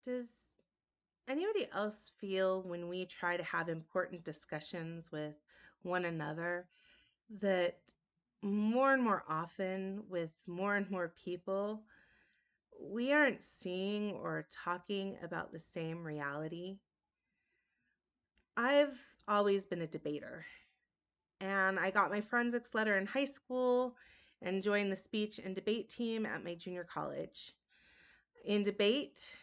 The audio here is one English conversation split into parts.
Does anybody else feel when we try to have important discussions with one another that more and more often, with more and more people, we aren't seeing or talking about the same reality? I've always been a debater, and I got my forensics letter in high school and joined the speech and debate team at my junior college. In debate,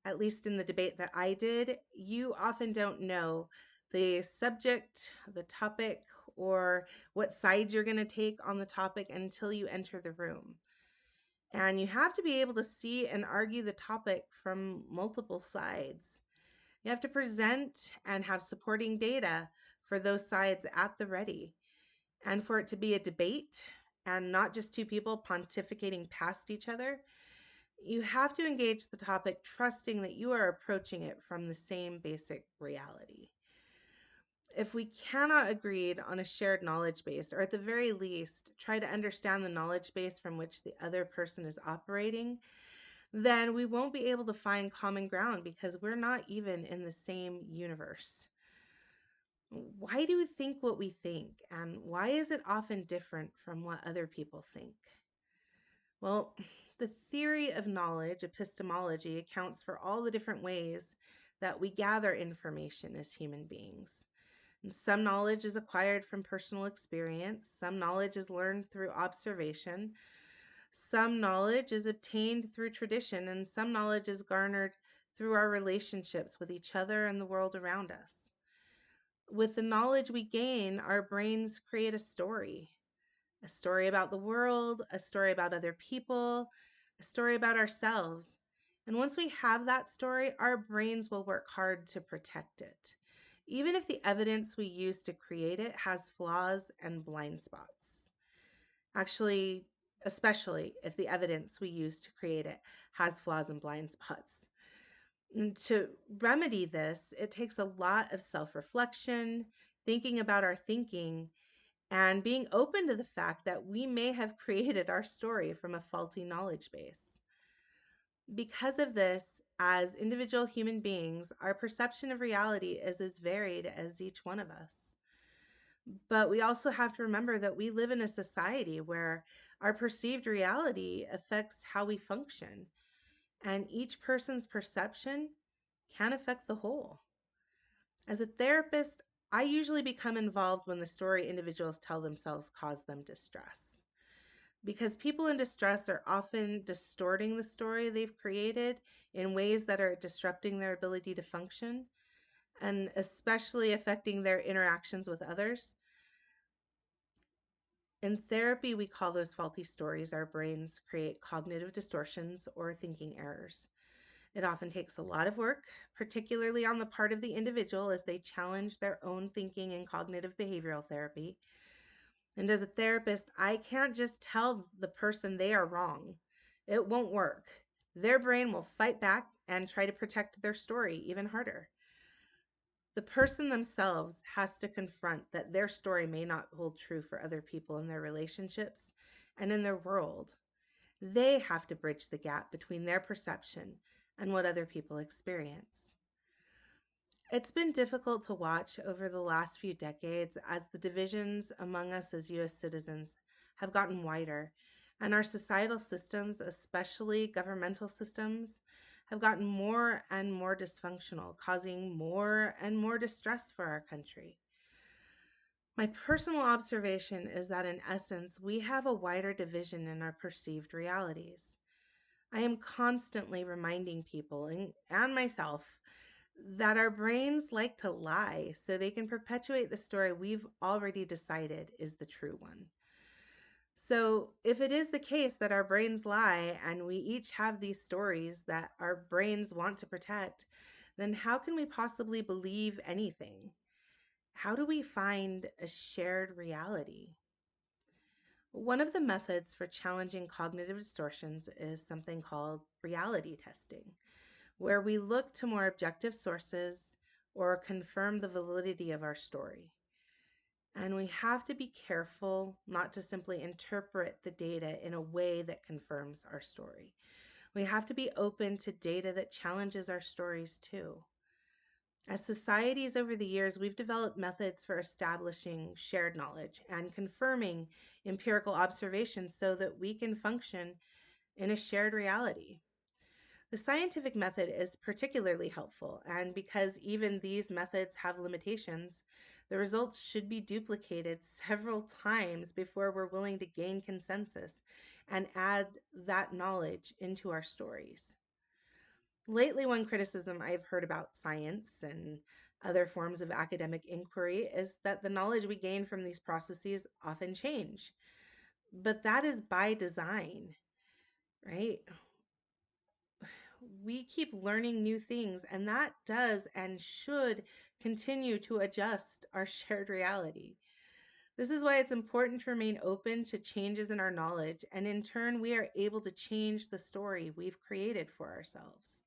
at least in the debate that I did, you often don't know the subject, the topic, or what side you're going to take on the topic until you enter the room. And you have to be able to see and argue the topic from multiple sides. You have to present and have supporting data for those sides at the ready. And for it to be a debate and not just two people pontificating past each other, you have to engage the topic trusting that you are approaching it from the same basic reality. If we cannot agree on a shared knowledge base, or at the very least, try to understand the knowledge base from which the other person is operating, then we won't be able to find common ground because we're not even in the same universe. Why do we think what we think, and why is it often different from what other people think? Well, the theory of knowledge, epistemology, accounts for all the different ways that we gather information as human beings. And some knowledge is acquired from personal experience, some knowledge is learned through observation, some knowledge is obtained through tradition, and some knowledge is garnered through our relationships with each other and the world around us. With the knowledge we gain, our brains create a story about the world, a story about other people, a story about ourselves. And once we have that story, our brains will work hard to protect it, even if the evidence we use to create it has flaws and blind spots. Actually, especially if the evidence we use to create it has flaws and blind spots. And to remedy this, it takes a lot of self reflection, thinking about our thinking, and being open to the fact that we may have created our story from a faulty knowledge base. Because of this, as individual human beings, our perception of reality is as varied as each one of us. But we also have to remember that we live in a society where our perceived reality affects how we function, and each person's perception can affect the whole. As a therapist, I usually become involved when the story individuals tell themselves cause them distress. Because people in distress are often distorting the story they've created in ways that are disrupting their ability to function and especially affecting their interactions with others. In therapy, we call those faulty stories our brains create cognitive distortions or thinking errors. It often takes a lot of work, particularly on the part of the individual as they challenge their own thinking in cognitive behavioral therapy. And as a therapist, I can't just tell the person they are wrong. It won't work. Their brain will fight back and try to protect their story even harder. The person themselves has to confront that their story may not hold true for other people in their relationships and in their world. They have to bridge the gap between their perception and what other people experience. It's been difficult to watch over the last few decades as the divisions among us as US citizens have gotten wider, and our societal systems, especially governmental systems, have gotten more and more dysfunctional, causing more and more distress for our country. My personal observation is that in essence, we have a wider division in our perceived realities. I am constantly reminding people and myself that our brains like to lie so they can perpetuate the story we've already decided is the true one. So, if it is the case that our brains lie and we each have these stories that our brains want to protect, then how can we possibly believe anything? How do we find a shared reality? One of the methods for challenging cognitive distortions is something called reality testing, where we look to more objective sources or confirm the validity of our story. And we have to be careful not to simply interpret the data in a way that confirms our story. We have to be open to data that challenges our stories too. As societies over the years, we've developed methods for establishing shared knowledge and confirming empirical observations so that we can function in a shared reality. The scientific method is particularly helpful, and because even these methods have limitations, the results should be duplicated several times before we're willing to gain consensus and add that knowledge into our stories. Lately, one criticism I've heard about science and other forms of academic inquiry is that the knowledge we gain from these processes often change. But that is by design, right? We keep learning new things, and that does and should continue to adjust our shared reality. This is why it's important to remain open to changes in our knowledge, and in turn, we are able to change the story we've created for ourselves.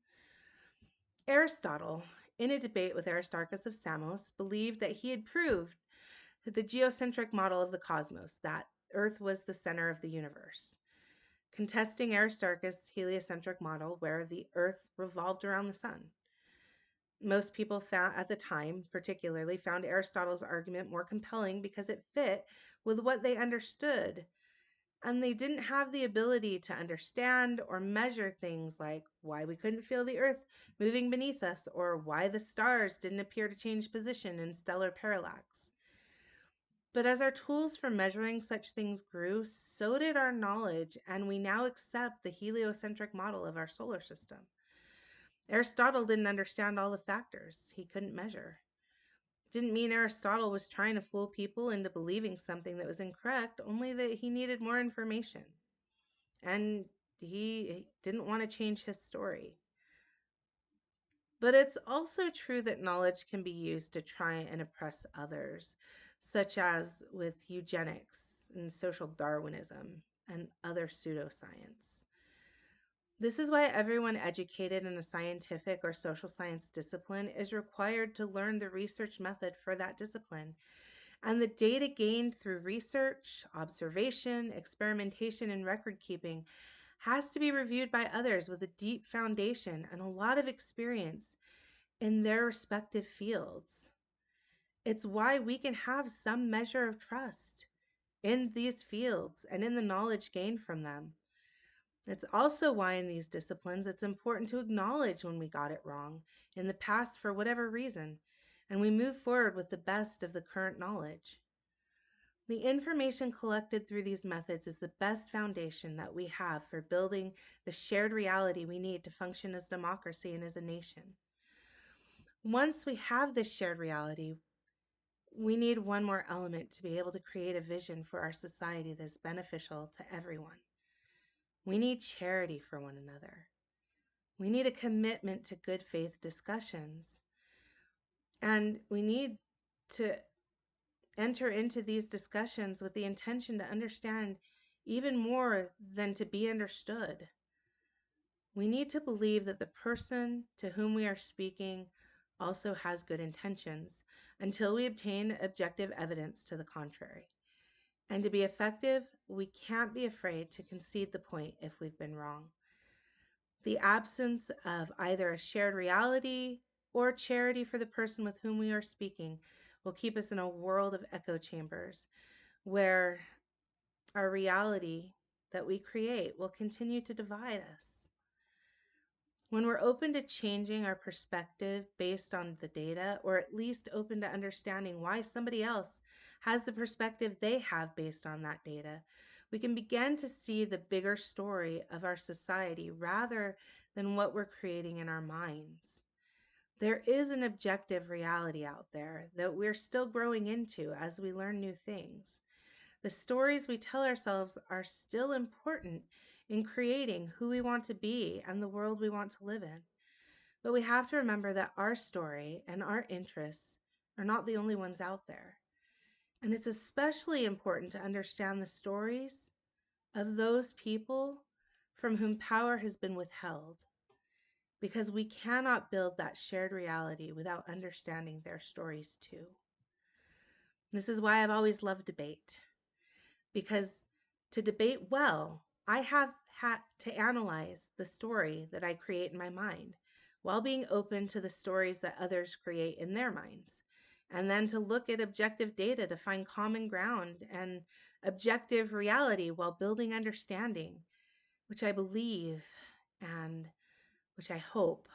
Aristotle, in a debate with Aristarchus of Samos, believed that he had proved the geocentric model of the cosmos, that Earth was the center of the universe, contesting Aristarchus' heliocentric model where the Earth revolved around the sun. Most people found, at the time particularly, found Aristotle's argument more compelling because it fit with what they understood, and they didn't have the ability to understand or measure things like why we couldn't feel the Earth moving beneath us or why the stars didn't appear to change position in stellar parallax. But as our tools for measuring such things grew, so did our knowledge, and we now accept the heliocentric model of our solar system. Aristotle didn't understand all the factors he couldn't measure. It didn't mean Aristotle was trying to fool people into believing something that was incorrect, only that he needed more information. And he didn't want to change his story. But it's also true that knowledge can be used to try and oppress others, such as with eugenics and social Darwinism and other pseudoscience. This is why everyone educated in a scientific or social science discipline is required to learn the research method for that discipline. And the data gained through research, observation, experimentation, and record keeping has to be reviewed by others with a deep foundation and a lot of experience in their respective fields. It's why we can have some measure of trust in these fields and in the knowledge gained from them. It's also why in these disciplines it's important to acknowledge when we got it wrong in the past for whatever reason, and we move forward with the best of the current knowledge. The information collected through these methods is the best foundation that we have for building the shared reality we need to function as democracy and as a nation. Once we have this shared reality, we need one more element to be able to create a vision for our society that's beneficial to everyone. We need charity for one another. We need a commitment to good faith discussions. And we need to enter into these discussions with the intention to understand even more than to be understood. We need to believe that the person to whom we are speaking also has good intentions until we obtain objective evidence to the contrary. And to be effective, we can't be afraid to concede the point if we've been wrong. The absence of either a shared reality or charity for the person with whom we are speaking will keep us in a world of echo chambers where our reality that we create will continue to divide us. When we're open to changing our perspective based on the data, or at least open to understanding why somebody else has the perspective they have based on that data, we can begin to see the bigger story of our society rather than what we're creating in our minds. There is an objective reality out there that we're still growing into as we learn new things. The stories we tell ourselves are still important in creating who we want to be and the world we want to live in. But we have to remember that our story and our interests are not the only ones out there. And it's especially important to understand the stories of those people from whom power has been withheld, because we cannot build that shared reality without understanding their stories too. This is why I've always loved debate, because to debate well I have had to analyze the story that I create in my mind while being open to the stories that others create in their minds. And then to look at objective data to find common ground and objective reality while building understanding, which I believe and which I hope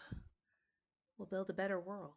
will build a better world.